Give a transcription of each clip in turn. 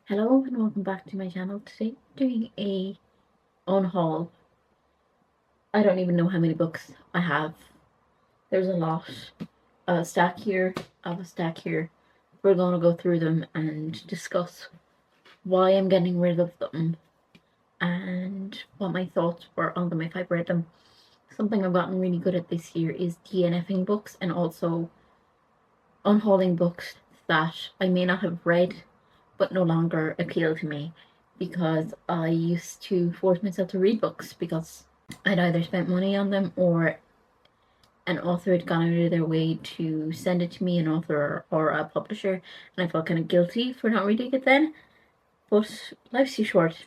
Hello and welcome back to my channel. Today I'm doing a unhaul. I don't even know how many books I have. There's a lot. A stack here, I have a stack here. We're going to go through them and discuss why I'm getting rid of them and what my thoughts were on them if I've read them. Something I've gotten really good at this year is DNFing books and also unhauling books that I may not have read but no longer appeal to me, because I used to force myself to read books because I'd either spent money on them or an author had gone out of their way to send it to me, an author or a publisher, and I felt kind of guilty for not reading it then. But life's too short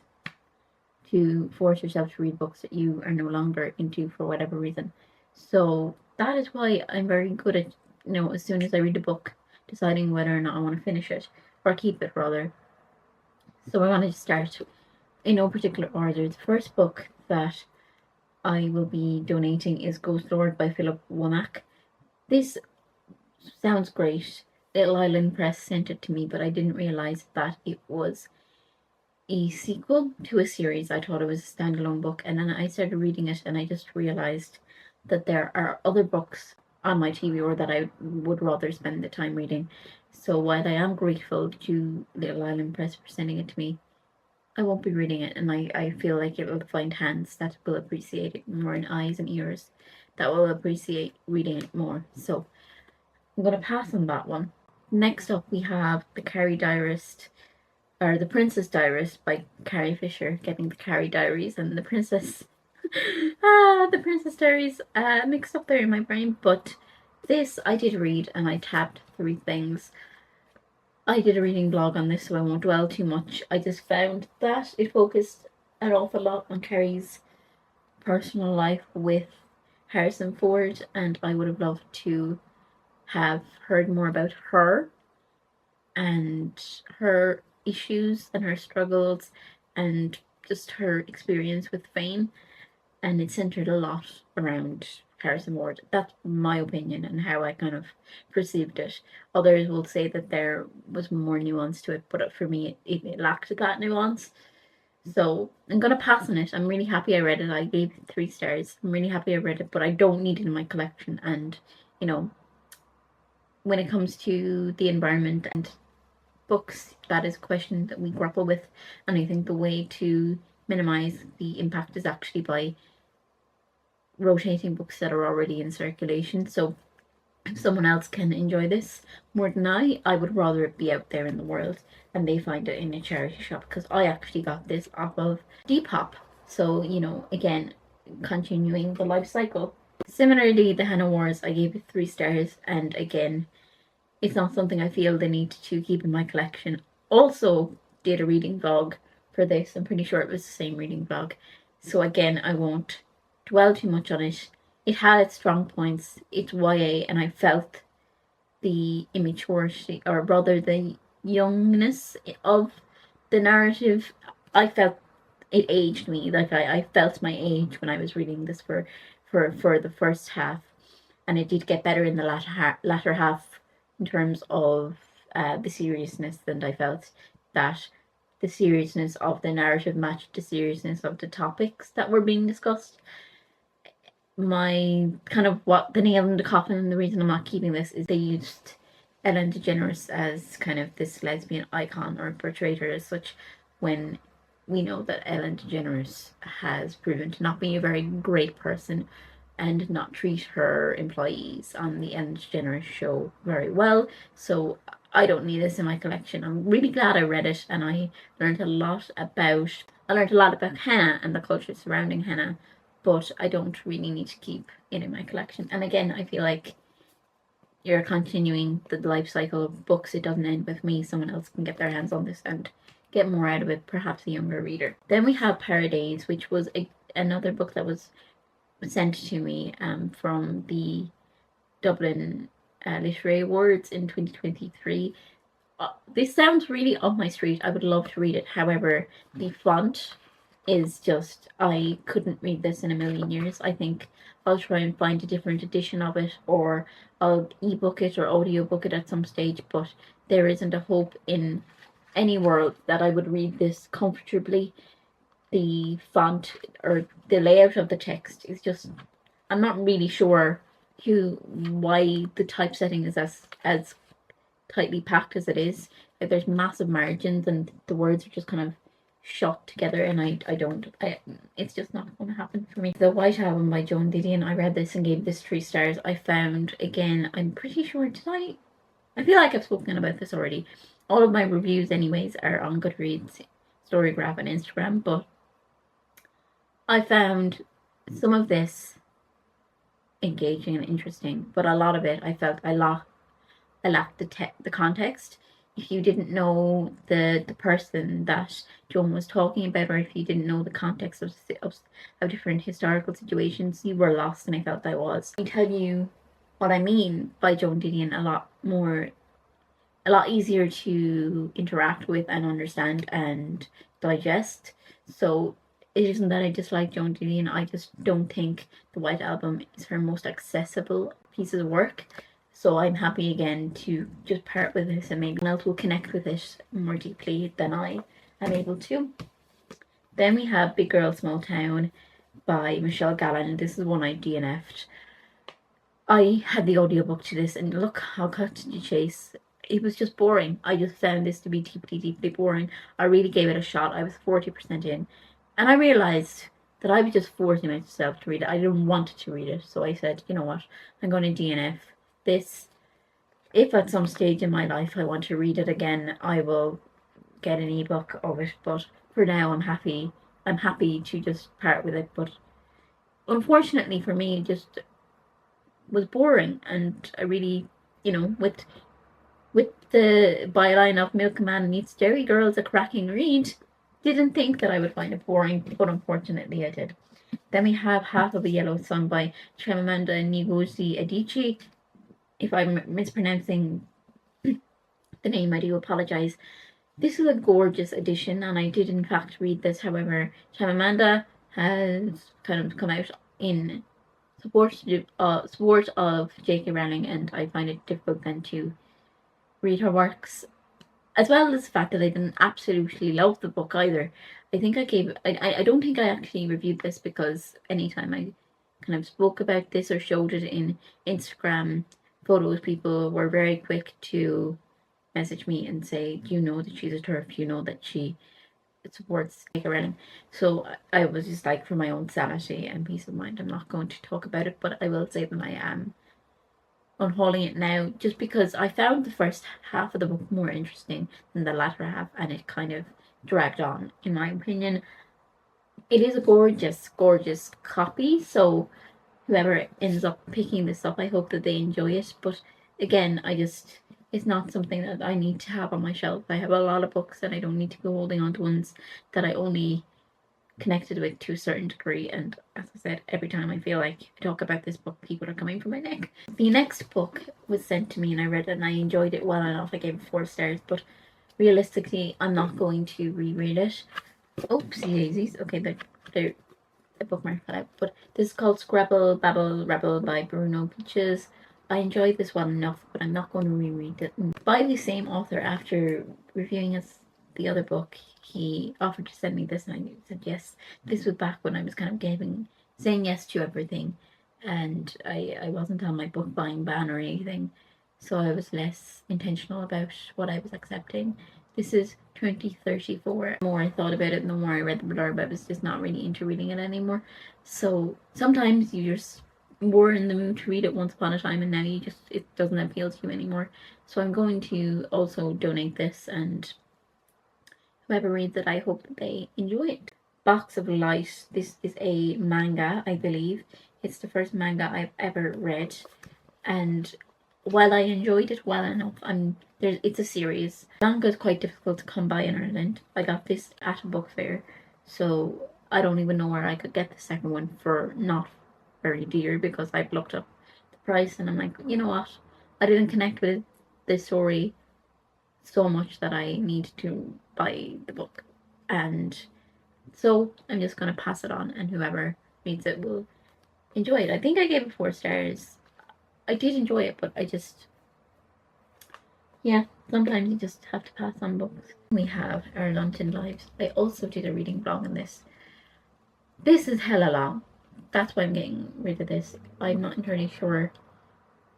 to force yourself to read books that you are no longer into for whatever reason. So that is why I'm very good at, as soon as I read a book, deciding whether or not I want to finish it, or keep it rather. So we're going to start in no particular order. The first book that I will be donating is Ghost Lord by Philip Womack. This sounds great. Little Island Press sent it to me, but I didn't realise that it was a sequel to a series. I thought it was a standalone book, and then I started reading it and I just realised that there are other books on my TV or that I would rather spend the time reading. So while I am grateful to Little Island Press for sending it to me, I won't be reading it, and I feel like it will find hands that will appreciate it more, and eyes and ears that will appreciate reading it more. So I'm going to pass on that one. Next up we have The Princess Diarist by Carrie Fisher, getting the Carrie Diaries and the Princess the Princess Diaries mixed up there in my brain, but this I did read and I tabbed 3 things. I did a reading blog on this, so I won't dwell too much. I just found that it focused an awful lot on Carrie's personal life with Harrison Ford, and I would have loved to have heard more about her and her issues and her struggles and just her experience with fame. And it centered a lot around Harrison Ford. That's my opinion and how I kind of perceived it. Others will say that there was more nuance to it, but for me it lacked that nuance. So I'm going to pass on it. I'm really happy I read it. I gave it 3 stars. I'm really happy I read it, but I don't need it in my collection. And, when it comes to the environment and books, that is a question that we grapple with. And I think the way to minimize the impact is actually by rotating books that are already in circulation. So if someone else can enjoy this more than I would rather it be out there in the world and they find it in a charity shop, because I actually got this off of Depop. So, again, continuing the life cycle. Similarly, The Hannah Wars, I gave it 3 stars, and again, it's not something I feel the need to keep in my collection. Also did a reading vlog for this. I'm pretty sure it was the same reading vlog. So again, I won't dwell too much on it. It had its strong points. It's YA, and I felt the immaturity, or rather the youngness of the narrative. I felt it aged me. Like I felt my age when I was reading this for the first half, and it did get better in the latter half in terms of the seriousness, and I felt that the seriousness of the narrative matched the seriousness of the topics that were being discussed. My kind of what the nail in the coffin, and the reason I'm not keeping this, is they used Ellen DeGeneres as kind of this lesbian icon, or portrayed her as such, when we know that Ellen DeGeneres has proven to not be a very great person and not treat her employees on the Ellen DeGeneres show very well. So I don't need this in my collection. I'm really glad I read it, and I learned a lot about henna and the culture surrounding henna, but I don't really need to keep it in my collection. And again, I feel like you're continuing the life cycle of books. It doesn't end with me. Someone else can get their hands on this and get more out of it, perhaps a younger reader. Then we have Paradays, which was another book that was sent to me from the Dublin Literary Awards in 2023. This sounds really up my street. I would love to read it. However, the font is just, I couldn't read this in a million years. I think I'll try and find a different edition of it, or I'll ebook it or audiobook it at some stage, but there isn't a hope in any world that I would read this comfortably. The font or the layout of the text is just, I'm not really sure why the typesetting is as tightly packed as it is. Like, there's massive margins and the words are just kind of shot together, and it's just not going to happen for me. The White Album by Joan Didion, I read this and gave this 3 stars. I found, again, I'm pretty sure, I feel like I've spoken about this already. All of my reviews anyways are on Goodreads, Storygraph and Instagram, but I found some of this engaging and interesting, but a lot of it I felt I lacked the context. If you didn't know the person that Joan was talking about, or if you didn't know the context of different historical situations, you were lost, and I felt I was. I tell you what I mean by Joan Didion a lot easier to interact with and understand and digest. So it isn't that I dislike Joan Didion, I just don't think the White Album is her most accessible piece of work. So I'm happy again to just part with this, and maybe someone else will connect with it more deeply than I am able to. Then we have Big Girl Small Town by Michelle Gallen, and this is one I DNF'd. I had the audiobook to this, and look how cut to the chase. It was just boring. I just found this to be deeply, deeply boring. I really gave it a shot. I was 40% in, and I realised that I was just forcing myself to read it. I didn't want to read it, so I said, you know what, I'm going to DNF this. If at some stage in my life I want to read it again, I will get an ebook of it, but for now I'm happy to just part with it. But unfortunately for me, it just was boring, and I really, with the byline of Milkman Meets Dairy Girl's a cracking read, didn't think that I would find it boring, but unfortunately I did. Then we have Half of a Yellow Sun by Chimamanda Ngozi Adichie. If I'm mispronouncing the name, I do apologize. This is a gorgeous edition, and I did in fact read this. However, Chimamanda has kind of come out in support of J.K. Rowling, and I find it difficult then to read her works, as well as the fact that I didn't absolutely love the book either. I think I don't think I actually reviewed this, because anytime I kind of spoke about this or showed it in Instagram photos, people were very quick to message me and say, do you know that she's a TERF? Do you know that she supports J.K. Rowling? So I was just like, for my own sanity and peace of mind, I'm not going to talk about it, but I will say that I am unhauling it now, just because I found the first half of the book more interesting than the latter half, and it kind of dragged on, in my opinion. It is a gorgeous, gorgeous copy, so whoever ends up picking this up, I hope that they enjoy it. But again, it's not something that I need to have on my shelf. I have a lot of books, and I don't need to be holding on to ones that I only connected with to a certain degree. And as I said, every time I feel like I talk about this book, people are coming for my neck. The next book was sent to me, and I read it, and I enjoyed it well enough. I gave it 4 stars, but realistically, I'm not going to reread it. Oopsie daisies. Okay, they're a bookmark cut out. But this is called Scrabble Babble Rebel by Bruno Peaches. I enjoyed this well enough, but I'm not going to reread it. By the same author, after reviewing the other book, he offered to send me this, and I said yes. This was back when I was kind of saying yes to everything, and I wasn't on my book buying ban or anything, so I was less intentional about what I was accepting. This is 2034. The more I thought about it, and the more I read the blurb, I was just not really into reading it anymore. So sometimes you just were in the mood to read it once upon a time, and now it doesn't appeal to you anymore. So I'm going to also donate this, and whoever reads it, I hope that they enjoy it. Box of Light. This is a manga, I believe. It's the first manga I've ever read, and while I enjoyed it well enough, it's a series. Manga is quite difficult to come by in Ireland. I got this at a book fair, so I don't even know where I could get the second one for not very dear, because I've looked up the price, and I'm like, you know what? I didn't connect with the story so much that I need to buy the book, and So I'm just going to pass it on, and whoever reads it will enjoy it. I think I gave it 4 stars. I did enjoy it, but I just, yeah, sometimes you just have to pass on books. We have our London Lives. I also did a reading vlog on this. This is hella long. That's why I'm getting rid of this. I'm not entirely sure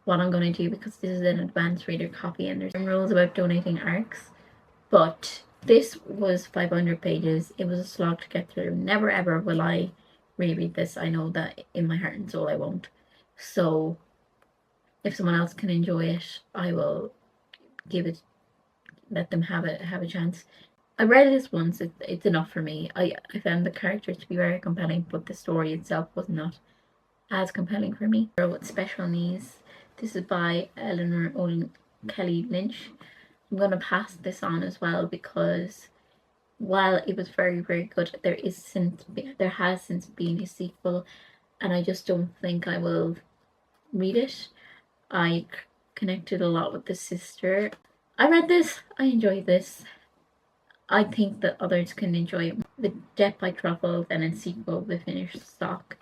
what I'm going to do because this is an advanced reader copy and there's some rules about donating ARCs. But this was 500 pages. It was a slog to get through. Never ever will I reread this. I know that in my heart and soul I won't. So if someone else can enjoy it, I will let them have a chance. I read this once. It's enough for me. I found the characters to be very compelling, but the story itself was not as compelling for me. Girl with Special Needs. This is by Eleanor Kelly Lynch. I'm going to pass this on as well because while it was very, very good, there has since been a sequel, and I just don't think I will read it. I connected a lot with the sister. I read this. I enjoyed this. I think that others can enjoy it. The Death by Truffles and a sequel, The Finished Stock.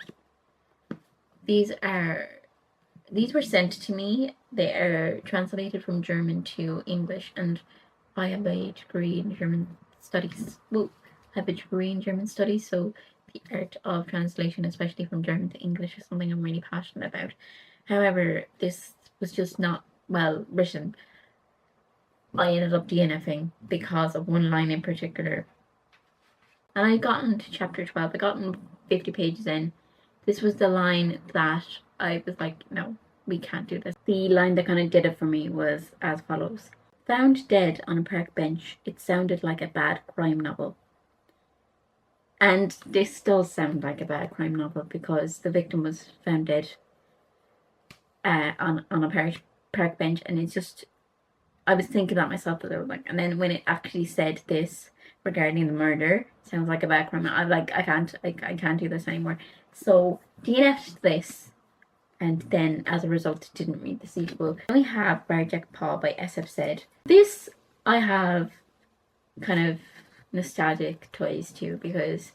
These were sent to me. They are translated from German to English, and I have a degree in German studies. Well, I have a degree in German studies, so the art of translation, especially from German to English, is something I'm really passionate about. However, this was just not well written. I ended up DNFing because of one line in particular. And I got into chapter 12. I got 50 pages in. This was the line that I was like, no, we can't do this. The line that kind of did it for me was as follows. Found dead on a park bench. It sounded like a bad crime novel. And this does sound like a bad crime novel because the victim was found dead on a park bench, and it's just, I was thinking that myself, that they were like, and then when it actually said this regarding the murder, sounds like a bad crime. I'm like, I can't do this anymore. So DNF'd this, and then as a result didn't read the sequel. Then we have Barjack Paw by SF Said. This I have kind of nostalgic toys to because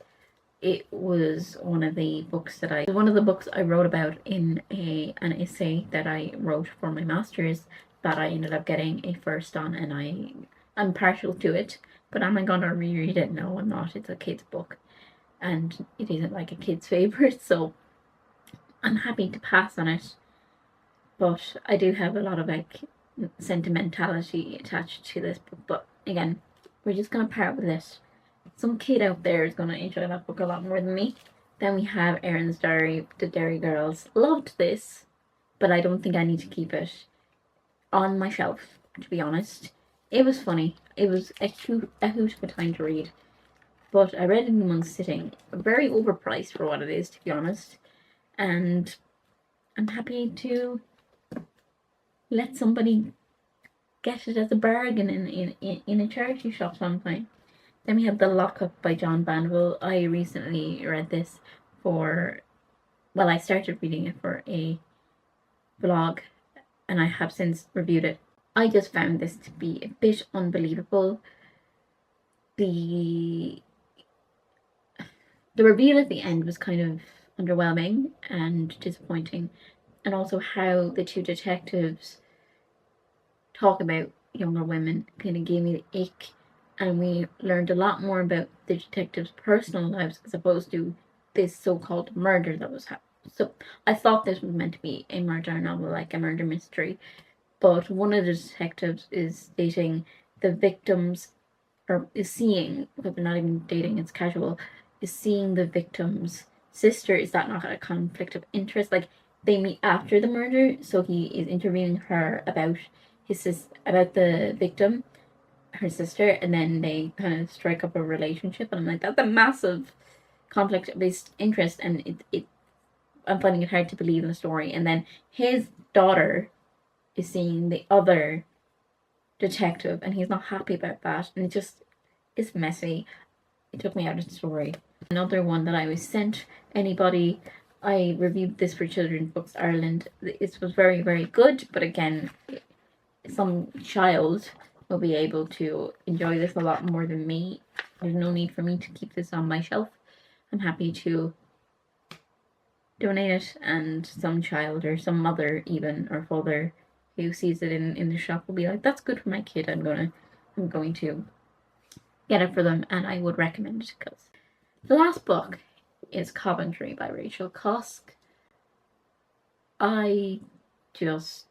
it was one of the books I wrote about in an essay that I wrote for my master's that I ended up getting a first on, and I'm partial to it. But am I gonna reread it? No, I'm not. It's a kid's book, and it isn't like a kid's favorite, so I'm happy to pass on it. But I do have a lot of like sentimentality attached to this book. But again, we're just gonna part with it. Some kid out there is gonna enjoy that book a lot more than me. Then we have Erin's Diary, The Dairy Girls. Loved this, but I don't think I need to keep it on my shelf, to be honest. It was funny. It was a hoot of a time to read. But I read it in one sitting. Very overpriced for what it is, to be honest. And I'm happy to let somebody get it as a bargain in a charity shop sometime. Then we have The Lockup by John Banville. I recently read this I started reading it for a vlog, and I have since reviewed it. I just found this to be a bit unbelievable. The reveal at the end was kind of underwhelming and disappointing, and also how the two detectives talk about younger women kind of gave me the ick, and we learned a lot more about the detectives' personal lives as opposed to this so-called murder that was happening. So I thought this was meant to be a murder novel, like a murder mystery, but one of the detectives is dating the victims, or is seeing, but they're not even dating, it's casual, is seeing the victim's sister. Is that not a conflict of interest? Like, they meet after the murder, so he is interviewing her about the victim, her sister, and then they kind of strike up a relationship, and I'm like, that's a massive conflict of interest, and I'm finding it hard to believe in the story. And then his daughter is seeing the other detective, and he's not happy about that, and it's messy. It took me out of the story. Another one that I was sent anybody, I reviewed this for Children's Books Ireland. This was very, very good, but again, some child will be able to enjoy this a lot more than me. There's no need for me to keep this on my shelf. I'm happy to donate it, and some child or some mother even, or father, who sees it in the shop will be like, that's good for my kid, I'm going to get it for them, and I would recommend it. Because the last book is Coventry by Rachel Kosk. I just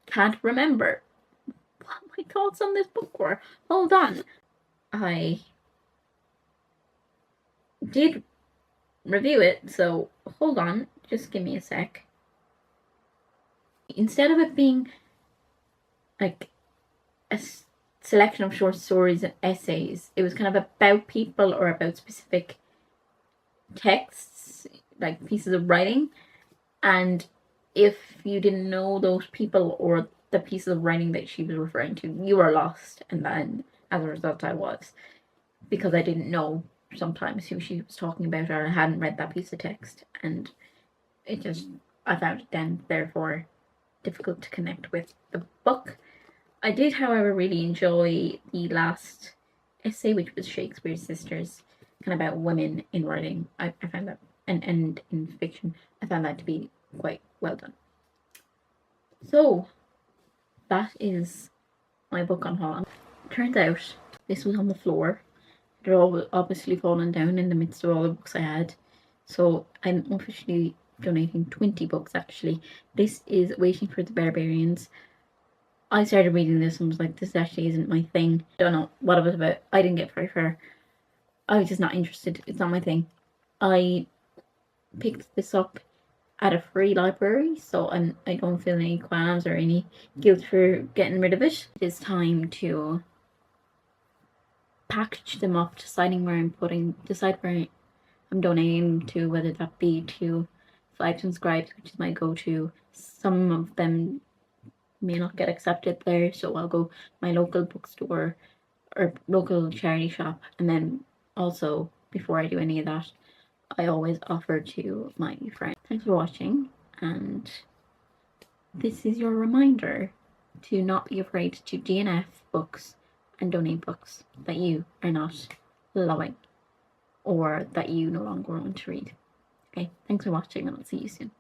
can't remember what my thoughts on this book were. Hold on. I did review it, so hold on, just give me a sec. Instead of it being like a selection of short stories and essays, it was kind of about people or about specific texts, like pieces of writing. And if you didn't know those people or the pieces of writing that she was referring to, you were lost. And then as a result I was, because I didn't know sometimes who she was talking about, or I hadn't read that piece of text, and I found it then therefore difficult to connect with the book. I did, however, really enjoy the last essay, which was Shakespeare's Sisters, kind of about women in writing. I found that, and in fiction, I found that to be quite well done. So that is my book Unhaul. Turns out this was on the floor. They're all obviously fallen down in the midst of all the books I had. So I'm officially donating 20 books actually. This is Waiting for the Barbarians. I started reading this and was like, this actually isn't my thing. Don't know what it was about. I didn't get very far. I was just not interested. It's not my thing. I picked this up at a free library, so I don't feel any qualms or any guilt for getting rid of it. It is time to package them up, decide where I'm donating to, whether that be to Flags and Scribes, which is my go-to. Some of them may not get accepted there, so I'll go my local bookstore or local charity shop. And then also, before I do any of that, I always offer to my friends. Thanks for watching, and this is your reminder to not be afraid to DNF books and donate books that you are not loving or that you no longer want to read. Okay, thanks for watching, and I'll see you soon.